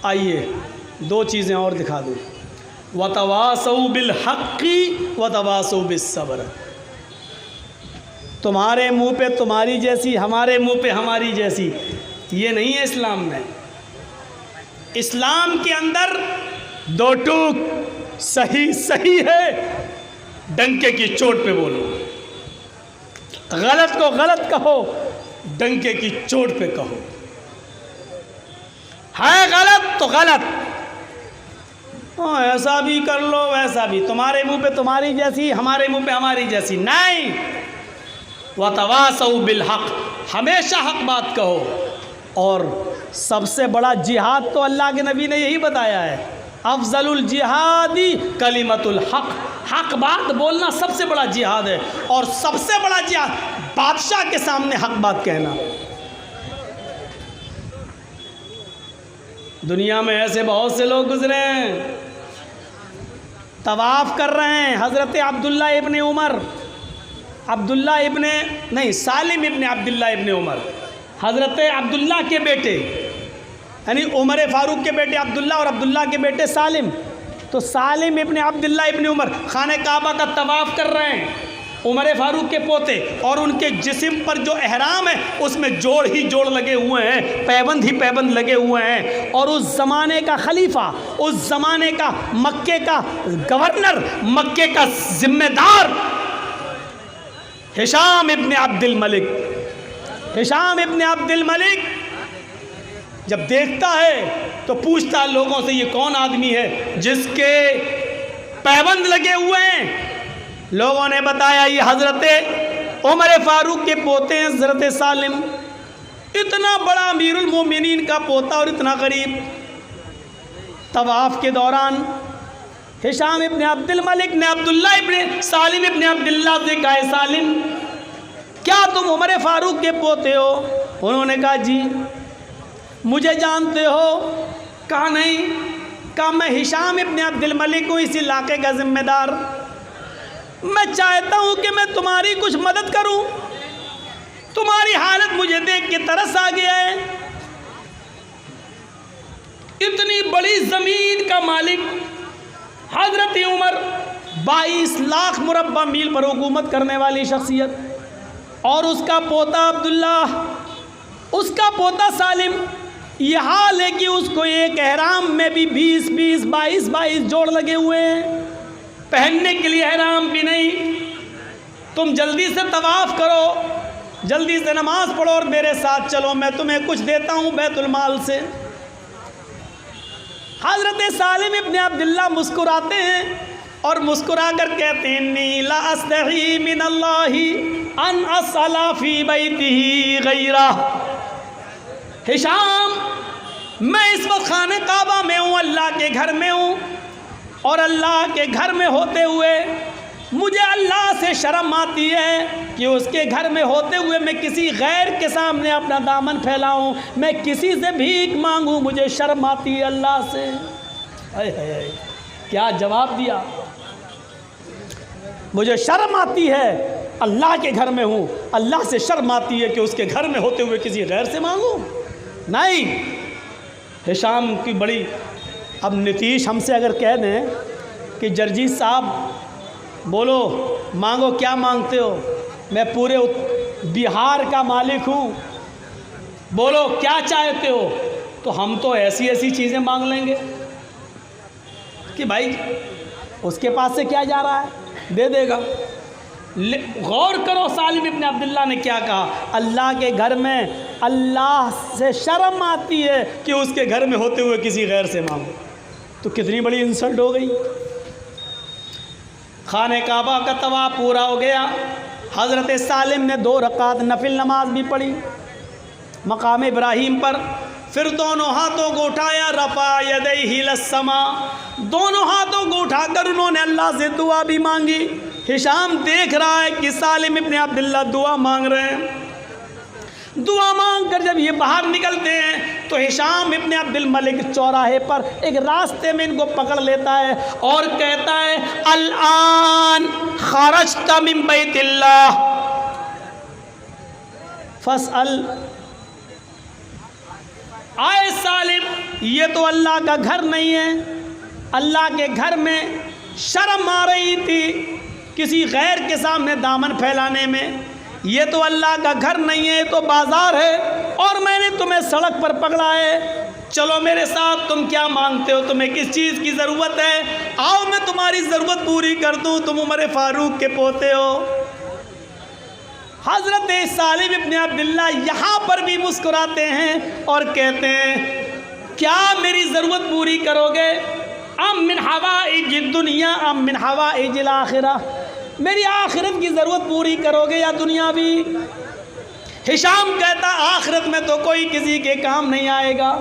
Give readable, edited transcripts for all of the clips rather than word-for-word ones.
आइए दो चीज़ें और दिखा दूँ। वतवासौ बिल हक़्क़ि वतवासौ बिस सब्र। तुम्हारे मुंह पे तुम्हारी जैसी, हमारे मुंह पे हमारी जैसी, ये नहीं है इस्लाम में। इस्लाम के अंदर दो टूक सही सही है, डंके की चोट पे बोलो। गलत को गलत कहो, डंके की चोट पे कहो। है गलत तो गलत, ऐसा भी कर लो वैसा भी, तुम्हारे मुंह पे तुम्हारी जैसी, हमारे मुंह पे हमारी जैसी नहीं। वतवासौ बिल हक़, हमेशा हक बात कहो। और सबसे बड़ा जिहाद तो अल्लाह के नबी ने यही बताया है, अफजलुल जिहादी कलिमतुल हक़। हक बात बोलना सबसे बड़ा जिहाद है, और सबसे बड़ा जिहाद बादशाह के सामने हक बात कहना। दुनिया में ऐसे बहुत से लोग गुजरे हैं, तवाफ़ कर रहे हैं। हज़रत अब्दुल्ला इब्ने उमर, सालिम इब्ने अब्दुल्ला इब्ने उमर, हज़रत अब्दुल्ला के बेटे, यानी उमर फ़ारूक के बेटे अब्दुल्ला और अब्दुल्ला के बेटे सालिम। तो सालिम इब्ने अब्दुल्ला इब्ने उमर खाने काबा का तवाफ़ कर रहे हैं, उमर फ़ारूक के पोते, और उनके जिस्म पर जो एहराम है उसमें जोड़ ही जोड़ लगे हुए हैं, पैबंद ही पैबंद लगे हुए हैं। और उस ज़माने का खलीफा, उस ज़माने का मक्के का गवर्नर, मक्के का ज़िम्मेदार हिशाम इब्ने अब्दुल मलिक, हिशाम इब्ने अब्दुल मलिक जब देखता है तो पूछता है लोगों से, ये कौन आदमी है जिसके पैबंद लगे हुए हैं? लोगों ने बताया ये हज़रत उमर फ़ारूक के पोते हैं, हज़रत सालिम। इतना बड़ा अमीरुल मोमिनीन का पोता और इतना करीब। तवाफ़ के दौरान हिशाम इब्ने अब्दुल मलिक ने अब्दुल्ला इब्ने सालिम इब्ने अब्दुल्ला से कहा, सालिम क्या तुम उमर फ़ारूक के पोते हो? उन्होंने कहा जी। मुझे जानते हो? कहा नहीं। कहा मैं हिशाम इब्ने अब्दुल मलिक हूँ, इस इलाके का ज़िम्मेदार। मैं चाहता हूँ कि मैं तुम्हारी कुछ मदद करूँ, तुम्हारी हालत मुझे देख के तरस आ गया है। इतनी बड़ी ज़मीन का मालिक हज़रत उमर, 22 लाख मुरब्बा मील पर हुकूमत करने वाली शख्सियत, और उसका पोता अब्दुल्ला, उसका पोता सालिम, ये हाल है कि उसको एक एहराम में भी 20-20, 22-22 जोड़ लगे हुए हैं, पहनने के लिए एहराम भी नहीं। तुम जल्दी से तवाफ़ करो, जल्दी से नमाज़ पढ़ो और मेरे साथ चलो, मैं तुम्हें कुछ देता हूँ बैतुल माल से। हज़रत सालिम इब्ने अब्दुल्ला मुस्कुराते हैं और मुस्कुरा कर कहते हैं, नी ला अस्तही मिनल्लाहि अन असला फी बैतिही गैरा। हिशाम, मैं इस वक्त खाने काबा में हूँ, अल्लाह के घर में हूँ, और अल्लाह के घर में होते हुए मुझे अल्लाह से शर्म आती है कि उसके घर में होते हुए मैं किसी गैर के सामने अपना दामन फैलाऊं, मैं किसी से भीख मांगूं, मुझे शर्म आती है अल्लाह से। अरे क्या जवाब दिया, मुझे शर्म आती है, अल्लाह के घर में हूँ, अल्लाह से शर्म आती है कि उसके घर में होते हुए किसी गैर से मांगूं। नहीं, हिशाम की बड़ी। अब नीतीश हमसे अगर कह दें कि जर्जी साहब बोलो मांगो, क्या मांगते हो? मैं पूरे बिहार का मालिक हूँ, बोलो क्या चाहते हो? तो हम तो ऐसी ऐसी चीज़ें मांग लेंगे कि भाई उसके पास से क्या जा रहा है, दे देगा। गौर करो सालिम इब्ने अब्दुल्ला ने क्या कहा, अल्लाह के घर में अल्लाह से शर्म आती है कि उसके घर में होते हुए किसी गैर से मांगो। तो कितनी बड़ी इंसल्ट हो गई। खाने काबा का तवाफ़ पूरा हो गया, हज़रत सालिम ने 2 रकात नफिल नमाज भी पढ़ी मकाम इब्राहीम पर। फिर दोनों हाथों को उठाया, रफ़ा यदैहि लस्समा, दोनों हाथों को उठाकर उन्होंने अल्लाह से दुआ भी मांगी। हिशाम देख रहा है कि सालिम इब्ने अब्दुल्ला दुआ मांग रहे हैं। दुआ मांग कर जब ये बाहर निकलते हैं तो हिशाम इब्ने अब्दुल मलिक चौराहे पर एक रास्ते में इनको पकड़ लेता है और कहता है, अल-आन खरजत मिन बैतिल्लाह फसअल आए सालिम, ये तो अल्लाह का घर नहीं है। अल्लाह के घर में शर्म आ रही थी किसी गैर के सामने दामन फैलाने में। ये तो अल्लाह का घर नहीं है, ये तो बाज़ार है और मैंने तुम्हें सड़क पर पकड़ा है। चलो मेरे साथ, तुम क्या मांगते हो, तुम्हें किस चीज़ की ज़रूरत है, आओ मैं तुम्हारी ज़रूरत पूरी कर दूँ। तुम उमर फारूक के पोते हो। हज़रत सालिम इब्न अब्दुल्लाह यहाँ पर भी मुस्कुराते हैं और कहते हैं, क्या मेरी ज़रूरत पूरी करोगे? अम मिन हवाइज दुनिया अम मिन हवाइज आखिरा, मेरी आखिरत की ज़रूरत पूरी करोगे या दुनियावी? हिशाम कहता, आखिरत में तो कोई किसी के काम नहीं आएगा।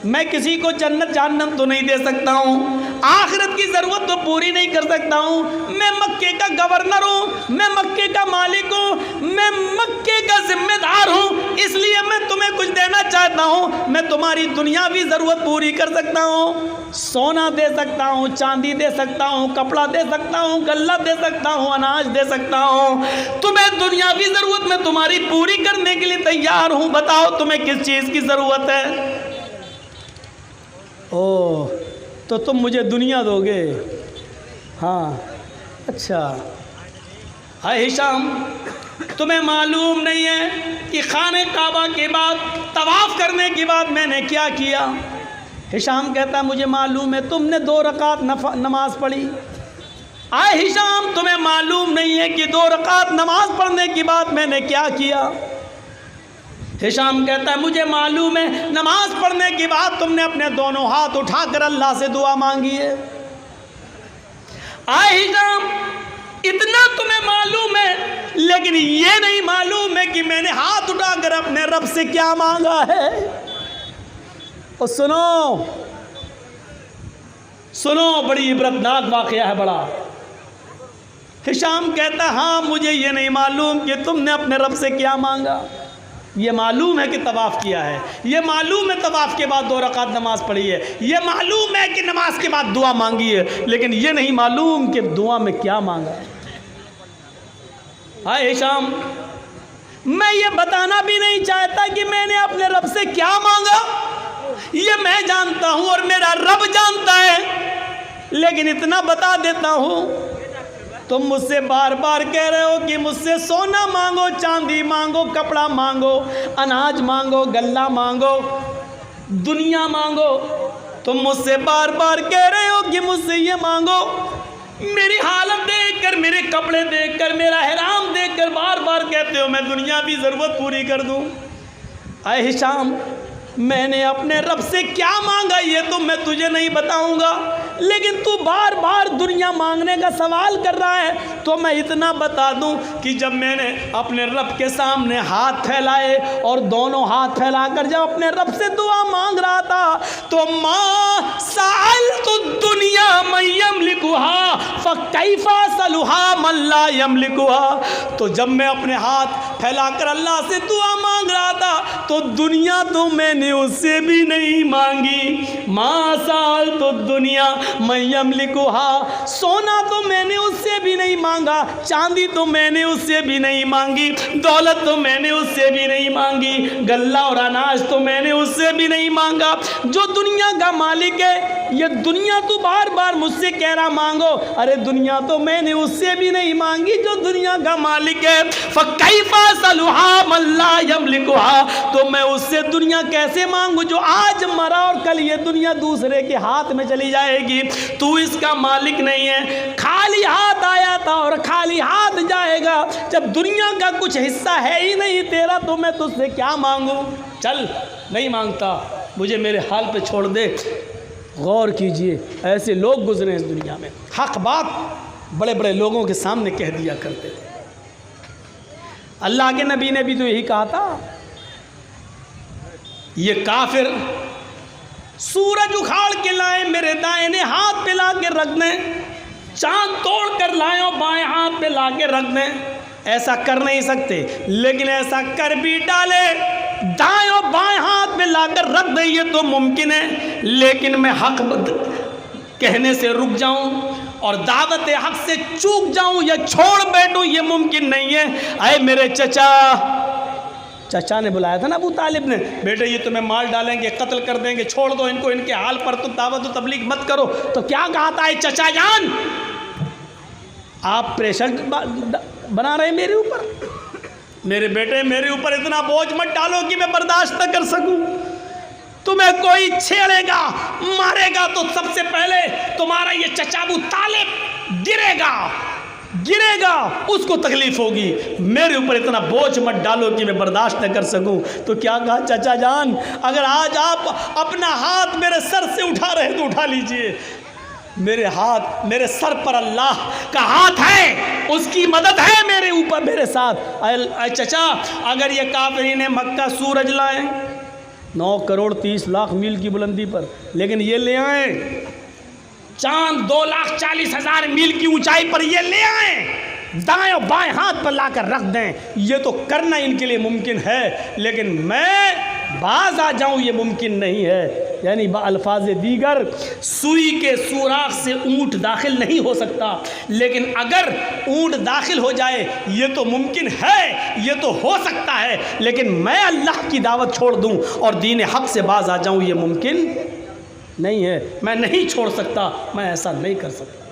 मैं किसी को जन्नत जहन्नम तो नहीं दे सकता हूँ, आखिरत की ज़रूरत तो पूरी नहीं कर सकता हूँ। मैं मक्के का गवर्नर हूँ, मैं मक्के का मालिक हूँ, मैं मक्के का जिम्मेदार हूँ, इसलिए मैं तुम्हें कुछ देना चाहता हूँ। मैं तुम्हारी दुनियावी ज़रूरत पूरी कर सकता हूँ, सोना दे सकता हूँ, चांदी दे सकता हूँ, कपड़ा दे सकता हूँ, गल्ला दे सकता हूँ, अनाज दे सकता हूँ। तुम्हें दुनियावी ज़रूरत मैं तुम्हारी पूरी करने के लिए तैयार हूँ। बताओ तुम्हें किस चीज़ की ज़रूरत है? ओह, तो तुम मुझे दुनिया दोगे? हाँ, अच्छा। हाय हिशाम, तुम्हें मालूम नहीं है कि खाने काबा के बाद तवाफ़ करने के बाद मैंने क्या किया? हिशाम कहता, मुझे मालूम है, तुमने 2 रकात नमाज पढ़ी। आए हिशाम, तुम्हें मालूम नहीं है कि 2 रकात नमाज पढ़ने के बाद मैंने क्या किया? हिशाम कहता है, मुझे मालूम है, नमाज पढ़ने के बाद तुमने अपने दोनों हाथ उठाकर अल्लाह से दुआ मांगी है। आए हिशाम, इतना तुम्हें मालूम है, लेकिन ये नहीं मालूम है कि मैंने हाथ उठाकर अपने रब से क्या मांगा है। और सुनो, बड़ी इबरतनाक वाक़या है बड़ा। हिशाम कहता, हाँ मुझे ये नहीं मालूम कि तुमने अपने रब से क्या मांगा। ये मालूम है कि तवाफ़ किया है, ये मालूम है तवाफ़ के बाद 2 रकात नमाज पढ़ी है, ये मालूम है कि नमाज के बाद दुआ मांगी है, लेकिन ये नहीं मालूम कि दुआ में क्या मांगा। हाय हिशाम, मैं ये बताना भी नहीं चाहता कि मैंने अपने रब से क्या मांगा, ये मैं जानता हूँ और मेरा रब जानता है, लेकिन इतना बता देता हूँ, तुम मुझसे बार बार कह रहे हो कि मुझसे सोना मांगो, चांदी मांगो, कपड़ा मांगो, अनाज मांगो, गल्ला मांगो, दुनिया मांगो। तुम मुझसे बार बार कह रहे हो कि मुझसे ये मांगो। मेरी हालत देखकर, मेरे कपड़े देखकर, मेरा हिराम देखकर बार बार कहते हो मैं दुनिया की ज़रूरत पूरी कर दूँ। आए हिशाम, मैंने अपने रब से क्या मांगा ये तो मैं तुझे नहीं बताऊंगा, लेकिन तू बार बार दुनिया मांगने का सवाल कर रहा है, तो मैं इतना बता दूं कि जब मैंने अपने रब के सामने हाथ फैलाए और दोनों हाथ फैलाकर जब अपने रब से दुआ मांग रहा था, तो माँ साल तो दुनिया मयम लिखुहा फ़कैफ़ा सलुहा मल्ला यम लिखुहा। तो जब मैं अपने हाथ फैलाकर अल्लाह से दुआ मांग रहा था, तो दुनिया तो मैंने उससे भी नहीं मांगी। माँ साल तो दुनिया मयम लिखुहा, सोना तो मैंने उससे भी नहीं मांगा, चांदी तो मैंने उससे भी नहीं मांगी, दौलत तो मैंने उससे भी नहीं मांगी, गल्ला और अनाज तो मैंने उससे भी नहीं मांगा। जो दुनिया का मालिक है, ये दुनिया तो बार बार मुझसे कह रहा मांगो, अरे दुनिया तो मैंने उससे भी नहीं मांगी जो दुनिया का मालिक है। फ़कैफ़ा सलुहा मल्ला यमलिकुहा, तो मैं उससे दुनिया कैसे मांगू जो आज मरा और कल ये दुनिया दूसरे के हाथ में चली जाएगी। तू इसका मालिक नहीं है, खाली हाथ आया था और खाली हाथ जाएगा। जब दुनिया का कुछ हिस्सा है ही नहीं तेरा, तो मैं तुझसे क्या मांगू। चल, नहीं मांगता, मुझे मेरे हाल पे छोड़ दे। गौर कीजिए, ऐसे लोग गुजरे इस दुनिया में, हक बात बड़े बड़े लोगों के सामने कह दिया करते थे। अल्लाह के नबी ने भी तो यही कहा था, ये काफिर सूरज उखाड़ के लाए मेरे दाहिने हाथ पे ला के रख दें, चांद तोड़ कर लाए और बाएं हाथ पे ला के रख दें, ऐसा कर नहीं सकते। लेकिन ऐसा कर भी डाले, दाएं और बाएं हाथ में लाकर रख दे, ये तो मुमकिन है। लेकिन मैं हक कहने से रुक जाऊं और दावत हक से चूक जाऊं या छोड़ बैठूं, ये मुमकिन नहीं है। अरे मेरे चचा, चचा ने बुलाया था ना अबू तालिब ने, बेटे ये तुम्हें मार डालेंगे, कत्ल कर देंगे, छोड़ दो इनको, इनके हाल पर तुम दावत व तबलीग मत करो। तो क्या कहा था चचा जान, आप प्रेशर बना रहे मेरे ऊपर, मेरे बेटे मेरे ऊपर इतना बोझ मत डालो कि मैं बर्दाश्त न कर सकूं। तुम्हें कोई छेड़ेगा मारेगा तो सबसे पहले तुम्हारा ये चचा अबू तालिब गिरेगा, उसको तकलीफ होगी। मेरे ऊपर इतना बोझ मत डालो कि मैं बर्दाश्त न कर सकूं। तो क्या कहा चचा जान, अगर आज आप अपना हाथ मेरे सर से उठा रहे तो उठा लीजिए, मेरे सर पर अल्लाह का हाथ है, उसकी मदद है मेरे ऊपर, मेरे साथ। चचा अगर ये काफिरीन मक्का सूरज लाए 9 करोड़ 30 लाख मील की बुलंदी पर, लेकिन ये ले आए चांद 2,40,000 मील की ऊंचाई पर, ये ले आए दाएं और बाएं हाथ पर लाकर रख दें, ये तो करना इनके लिए मुमकिन है, लेकिन मैं बाज आ जाऊं ये मुमकिन नहीं है। यानी अल्फाज दीगर, सुई के सुराख से ऊंट दाखिल नहीं हो सकता, लेकिन अगर ऊंट दाखिल हो जाए ये तो मुमकिन है, ये तो हो सकता है, लेकिन मैं अल्लाह की दावत छोड़ दूं और दीन हक से बाज आ जाऊं ये मुमकिन नहीं है। मैं नहीं छोड़ सकता, मैं ऐसा नहीं कर सकता।